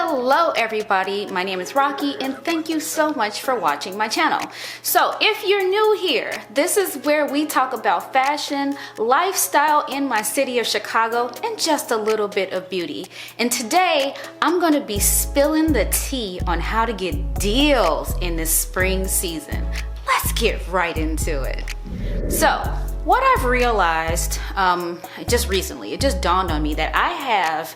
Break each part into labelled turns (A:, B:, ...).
A: Hello everybody, my name is Rocky and thank you so much for watching my channel. So if you're new here, this is where we talk about fashion, lifestyle in my city of Chicago, and just a little bit of beauty. And today I'm going to be spilling the tea on how to get deals in this spring season. Let's get right into it. So what I've realized just recently, it just dawned on me that I have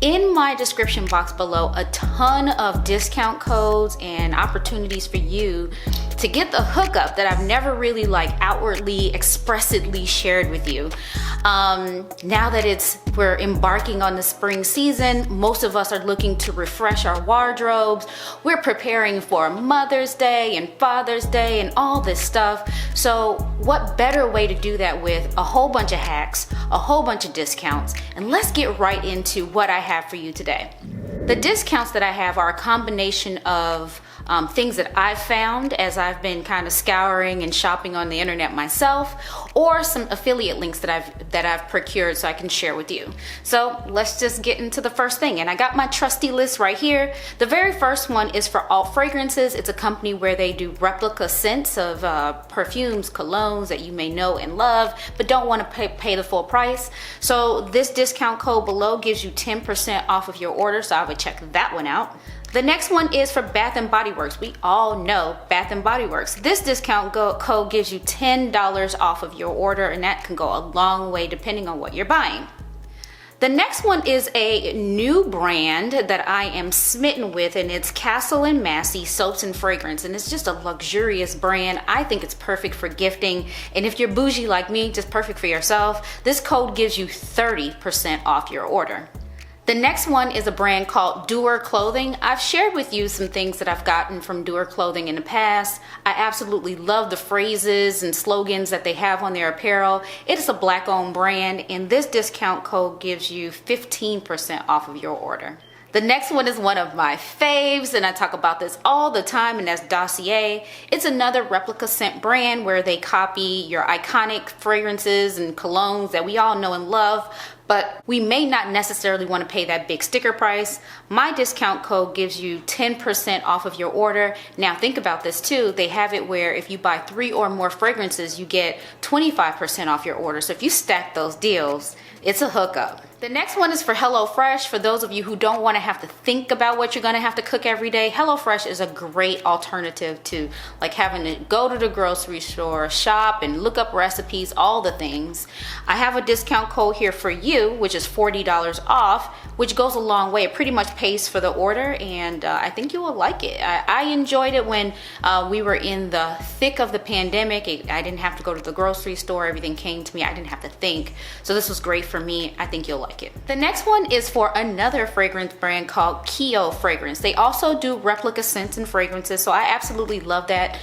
A: in my description box below a ton of discount codes and opportunities for you to get the hookup that I've never really outwardly, expressly shared with you. Now that we're embarking on the spring season, most of us are looking to refresh our wardrobes. We're preparing for Mother's Day and Father's Day and all this stuff. So what better way to do that with a whole bunch of hacks, a whole bunch of discounts, and let's get right into what I have for you today. The discounts that I have are a combination of things that I've found as I've been kind of scouring and shopping on the internet myself, or some affiliate links that I've procured so I can share with you. So let's just get into the first thing. And I got my trusty list right here. The very first one is for Alt Fragrances. It's a company where they do replica scents of perfumes, colognes that you may know and love, but don't want to pay the full price. So this discount code below gives you 10% off of your order, so I would check that one out. The next one is for Bath & Body Works. We all know Bath & Body Works. This discount code gives you $10 off of your order, and that can go a long way depending on what you're buying. The next one is a new brand that I am smitten with, and it's Castle and Massey Soaps and Fragrance, and it's just a luxurious brand. I think it's perfect for gifting, and if you're bougie like me, just perfect for yourself. This code gives you 30% off your order. The next one is a brand called Doer Clothing. I've shared with you some things that I've gotten from Doer Clothing in the past. I absolutely love the phrases and slogans that they have on their apparel. It is a Black-owned brand, and this discount code gives you 15% off of your order. The next one is one of my faves, and I talk about this all the time, and that's Dossier. It's another replica scent brand where they copy your iconic fragrances and colognes that we all know and love, but we may not necessarily want to pay that big sticker price. My discount code gives you 10% off of your order. Now think about this too. They have it where if you buy 3 or more fragrances, you get 25% off your order. So if you stack those deals, it's a hookup. The next one is for Hellofresh. For those of you who don't want to have to think about what you're going to have to cook every day, Hellofresh is a great alternative to having to go to the grocery store, shop, and look up recipes, all the things. I have a discount code here for you, which is $40 off, which goes a long way. It pretty much pays for the order, and I think you will like it. I enjoyed it when we were in the thick of the pandemic. I didn't have to go to the grocery store. Everything came to me. I didn't have to think. So this was great for me. I think you'll like it. The next one is for another fragrance brand called Keo Fragrance. They also do replica scents and fragrances, so I absolutely love that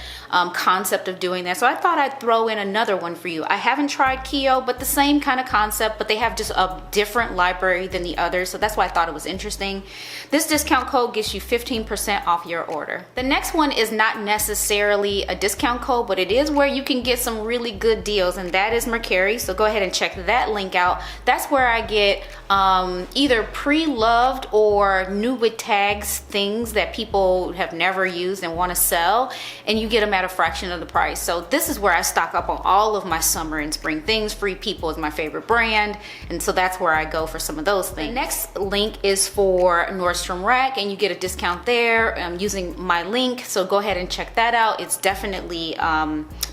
A: concept of doing that. So I thought I'd throw in another one for you. I haven't tried Keo, but the same kind of concept, but they have just a different library than the others, so that's why I thought it was interesting. This discount code gives you 15% off your order. The next one is not necessarily a discount code, but it is where you can get some really good deals, and that is Mercari. So go ahead and check that link out. That's where I get either pre-loved or new with tags things that people have never used and want to sell, and you get them at a fraction of the price. So this is where I stock up on all of my summer and spring things. Free People is my favorite brand, and so that's where I go for some of those things. The next link is for Nordstrom Rack, and you get a discount there using my link, so go ahead and check that out. It's definitely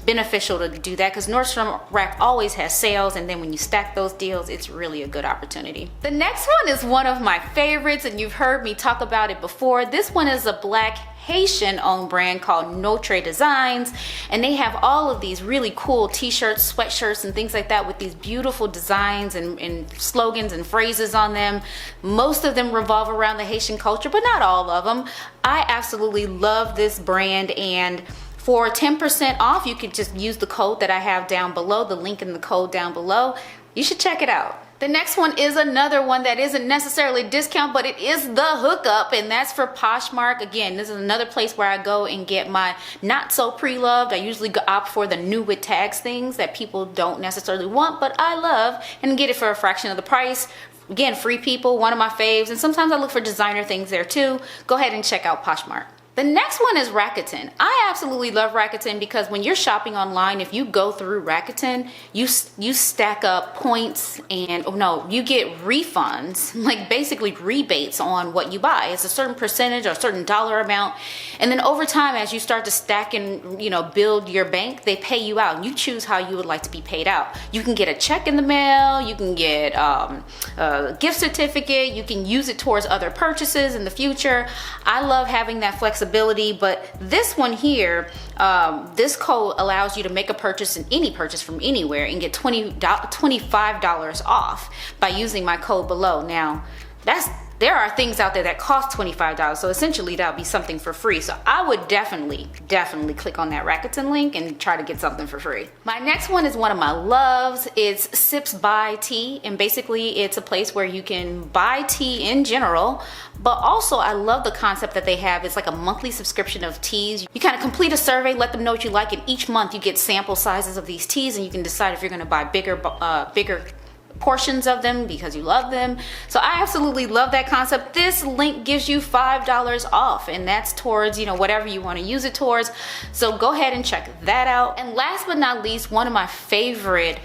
A: beneficial to do that because Nordstrom Rack always has sales, and then when you stack those deals, it's really a good opportunity. The next one is one of my favorites, and you've heard me talk about it before. This one is a Black Haitian owned brand called Notre Designs, and they have all of these really cool t-shirts, sweatshirts, and things like that with these beautiful designs and slogans and phrases on them. Most of them revolve around the Haitian culture, but not all of them. I absolutely love this brand, and for 10% off, you can just use the code that I have down below, the link in the code down below. You should check it out. The next one is another one that isn't necessarily a discount, but it is the hookup, and that's for Poshmark. Again, this is another place where I go and get my not so pre-loved. I usually opt for the new with tags things that people don't necessarily want, but I love, and get it for a fraction of the price. Again, Free People, one of my faves, and sometimes I look for designer things there too. Go ahead and check out Poshmark. The next one is Rakuten. I absolutely love Rakuten because when you're shopping online, if you go through Rakuten, you stack up points and, you get refunds, like basically rebates on what you buy. It's a certain percentage or a certain dollar amount. And then over time, as you start to stack and, build your bank, they pay you out and you choose how you would like to be paid out. You can get a check in the mail, you can get a gift certificate, you can use it towards other purchases in the future. I love having that flexibility. But this one here, this code allows you to make a purchase in any purchase from anywhere and get $25 off by using my code below. Now, there are things out there that cost $25, so essentially that would be something for free. So I would definitely click on that Rakuten link and try to get something for free. My next one is one of my loves. It's Sips by Tea, and basically it's a place where you can buy tea in general, but also I love the concept that they have. It's like a monthly subscription of teas. You kind of complete a survey, let them know what you like, and each month you get sample sizes of these teas, and you can decide if you're going to buy bigger portions of them because you love them. So I absolutely love that concept. This link gives you $5 off, and that's towards whatever you want to use it towards. So go ahead and check that out. And last but not least, one of my favorite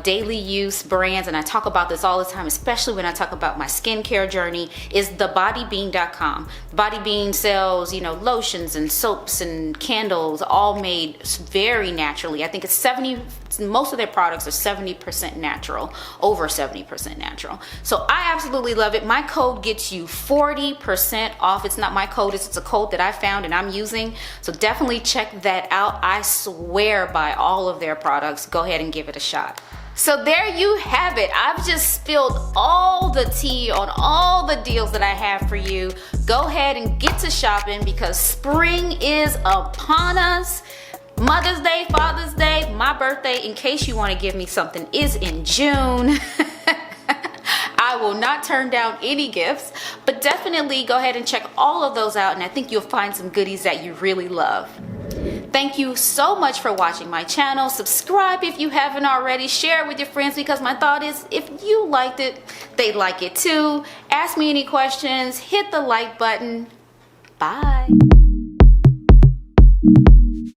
A: daily use brands, and I talk about this all the time, especially when I talk about my skincare journey, is the Bodybean.com. Bodybean sells lotions and soaps and candles, all made very naturally. I think most of their products are 70% natural, over 70% natural. So I absolutely love it. My code gets you 40% off. It's not my code, it's a code that I found and I'm using. So definitely check that out. I swear by all of their products. Go ahead and give it a shot. So there you have it. I've just spilled all the tea on all the deals that I have for you. Go ahead and get to shopping because spring is upon us. Mother's Day, Father's Day, my birthday, in case you want to give me something, is in June. I will not turn down any gifts, but definitely go ahead and check all of those out, and I think you'll find some goodies that you really love. Thank you so much for watching my channel. Subscribe if you haven't already. Share it with your friends because my thought is if you liked it, they'd like it too. Ask me any questions. Hit the like button. Bye.